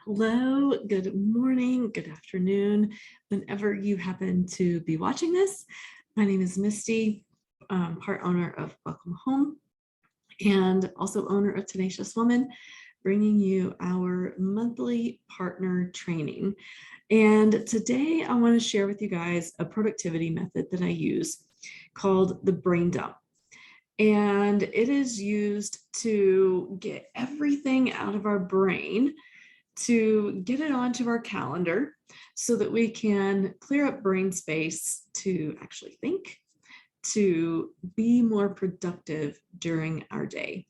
Hello, good morning, good afternoon, whenever you happen to be watching this. My name is Misty, part owner of Welcome Home and also owner of Tenacious Woman, bringing you our monthly partner training. And today I want to share with you guys a productivity method that I use called the brain dump. And it is used to get everything out of our brain, to get it onto our calendar so that we can clear up brain space to actually think, to be more productive during our day.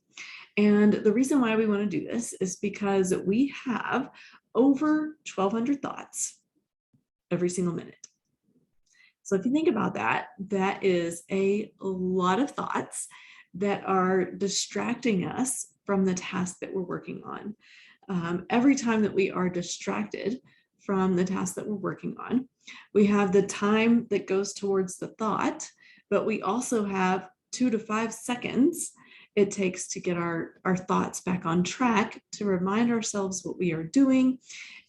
And the reason why we want to do this is because we have over 1,200 thoughts every single minute. So if you think about that, that is a lot of thoughts that are distracting us from the task that we're working on. Every time that we are distracted from the task that we're working on, we have the time that goes towards the thought, but we also have 2 to 5 seconds it takes to get our thoughts back on track, to remind ourselves what we are doing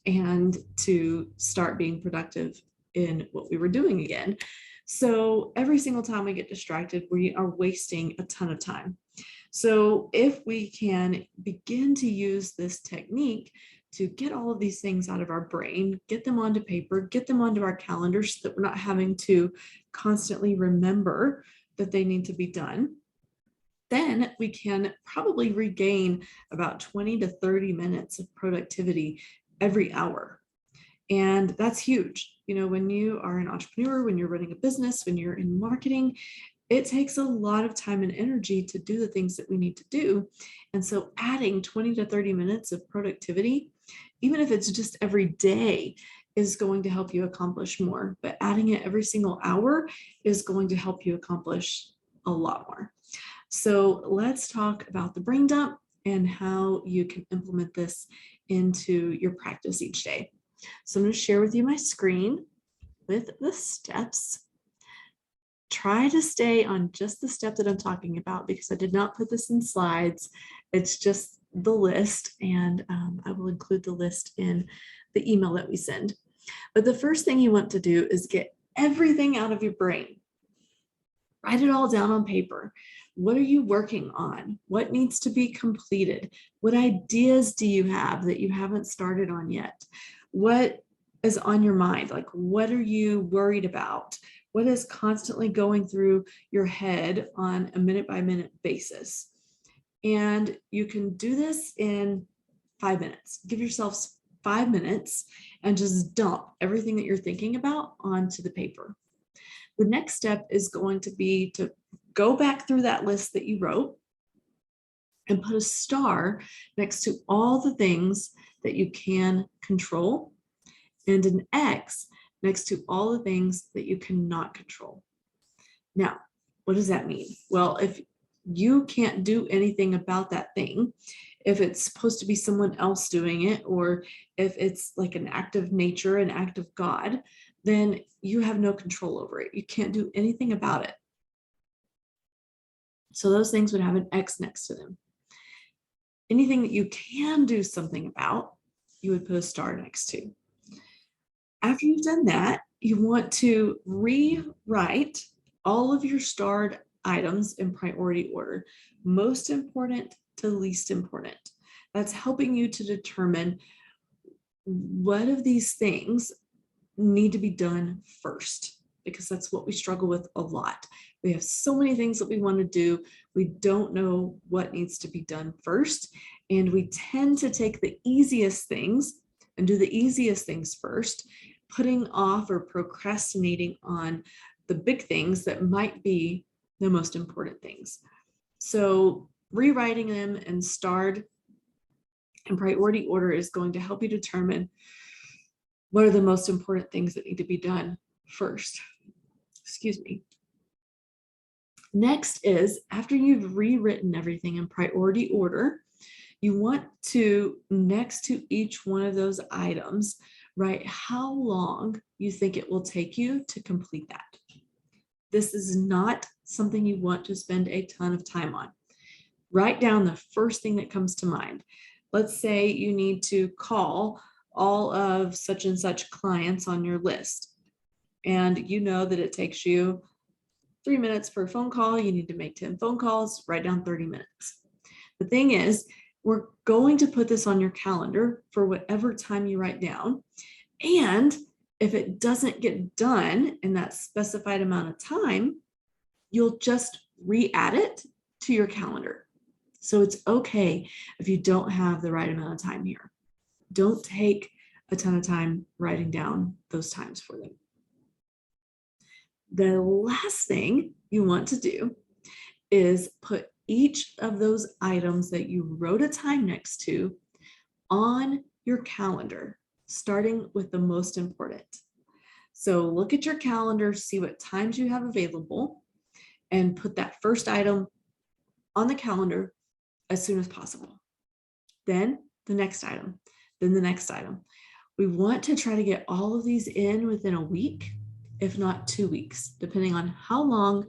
and to start being productive in what we were doing again. So every single time we get distracted, we are wasting a ton of time. So if we can begin to use this technique to get all of these things out of our brain, get them onto paper, get them onto our calendars so that we're not having to constantly remember that they need to be done, then we can probably regain about 20 to 30 minutes of productivity every hour. And that's huge. You know, when you are an entrepreneur, when you're running a business, when you're in marketing, it takes a lot of time and energy to do the things that we need to do. And so adding 20 to 30 minutes of productivity, even if it's just every day, is going to help you accomplish more. But adding it every single hour is going to help you accomplish a lot more. So let's talk about the brain dump and how you can implement this into your practice each day. So I'm going to share with you my screen with the steps. Try to stay on just the step that I'm talking about because I did not put this in slides. It's just the list, and I will include the list in the email that we send. But the first thing you want to do is get everything out of your brain. Write it all down on paper. What are you working on? What needs to be completed? What ideas do you have that you haven't started on yet? What is on your mind? Like, what are you worried about? What is constantly going through your head on a minute by minute basis? And you can do this in 5 minutes. Give yourselves 5 minutes and just dump everything that you're thinking about onto the paper. The next step is going to be to go back through that list that you wrote and put a star next to all the things that you can control and an X next to all the things that you cannot control. Now, what does that mean? Well, if you can't do anything about that thing, if it's supposed to be someone else doing it, or if it's like an act of nature, an act of God, then you have no control over it. You can't do anything about it. So those things would have an X next to them. Anything that you can do something about, you would put a star next to. After you've done that, you want to rewrite all of your starred items in priority order, most important to least important. That's helping you to determine what of these things need to be done first, because that's what we struggle with a lot. We have so many things that we want to do. We don't know what needs to be done first, and we tend to take the easiest things and do the easiest things first, putting off or procrastinating on the big things that might be the most important things. So rewriting them and starred in priority order is going to help you determine what are the most important things that need to be done first. Excuse me. Next is, after you've rewritten everything in priority order, you want to, next to each one of those items, write how long you think it will take you to complete that. This is not something you want to spend a ton of time on. Write down the first thing that comes to mind. Let's say you need to call all of such and such clients on your list. And you know that it takes you 3 minutes per phone call. You need to make 10 phone calls, write down 30 minutes. The thing is, we're going to put this on your calendar for whatever time you write down. And if it doesn't get done in that specified amount of time, you'll just re-add it to your calendar. So it's okay if you don't have the right amount of time here. Don't take a ton of time writing down those times for them. The last thing you want to do is put each of those items that you wrote a time next to on your calendar, starting with the most important. So look at your calendar, see what times you have available, and put that first item on the calendar as soon as possible. Then the next item, then the next item. We want to try to get all of these in within a week, if not 2 weeks, depending on how long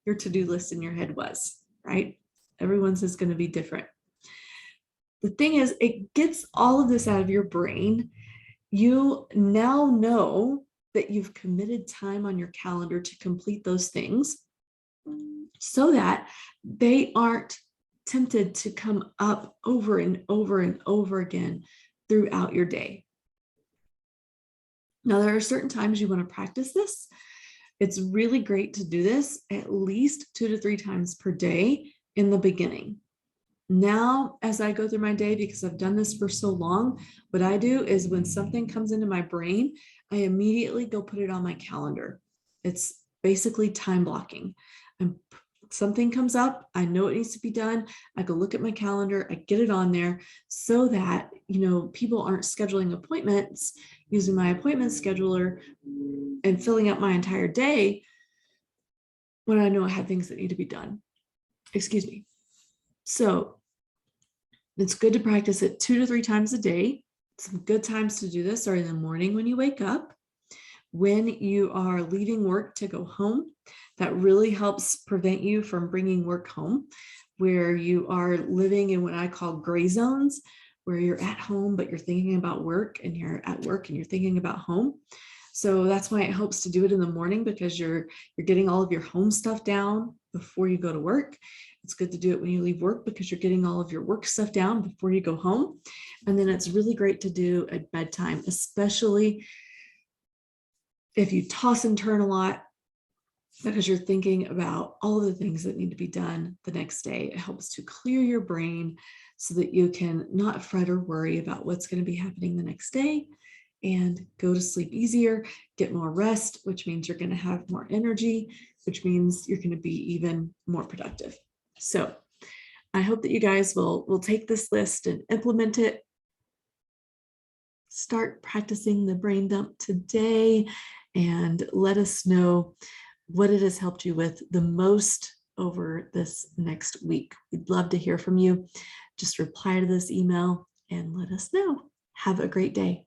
your to-do list in your head was, right? Everyone's is going to be different. The thing is, it gets all of this out of your brain. You now know that you've committed time on your calendar to complete those things so that they aren't tempted to come up over and over and over again throughout your day. Now, there are certain times you want to practice this. It's really great to do this at least 2 to 3 times per day in the beginning. Now, as I go through my day, because I've done this for so long, what I do is when something comes into my brain, I immediately go put it on my calendar. It's basically time blocking. Something comes up, I know it needs to be done. I go look at my calendar, I get it on there so that, people aren't scheduling appointments using my appointment scheduler and filling up my entire day when I know I have things that need to be done. Excuse me. So it's good to practice it 2 to 3 times a day. Some good times to do this are in the morning when you wake up, when you are leaving work to go home. That really helps prevent you from bringing work home, where you are living in what I call gray zones, where you're at home, but you're thinking about work, and you're at work and you're thinking about home. So that's why it helps to do it in the morning, because you're getting all of your home stuff down before you go to work. It's good to do it when you leave work because you're getting all of your work stuff down before you go home. And then it's really great to do at bedtime, especially if you toss and turn a lot, because you're thinking about all of the things that need to be done the next day. It helps to clear your brain so that you can not fret or worry about what's going to be happening the next day, and go to sleep easier, get more rest, which means you're going to have more energy, which means you're going to be even more productive. So I hope that you guys will take this list and implement it. Start practicing the brain dump today and let us know what it has helped you with the most over this next week. We'd love to hear from you. Just reply to this email and let us know. Have a great day.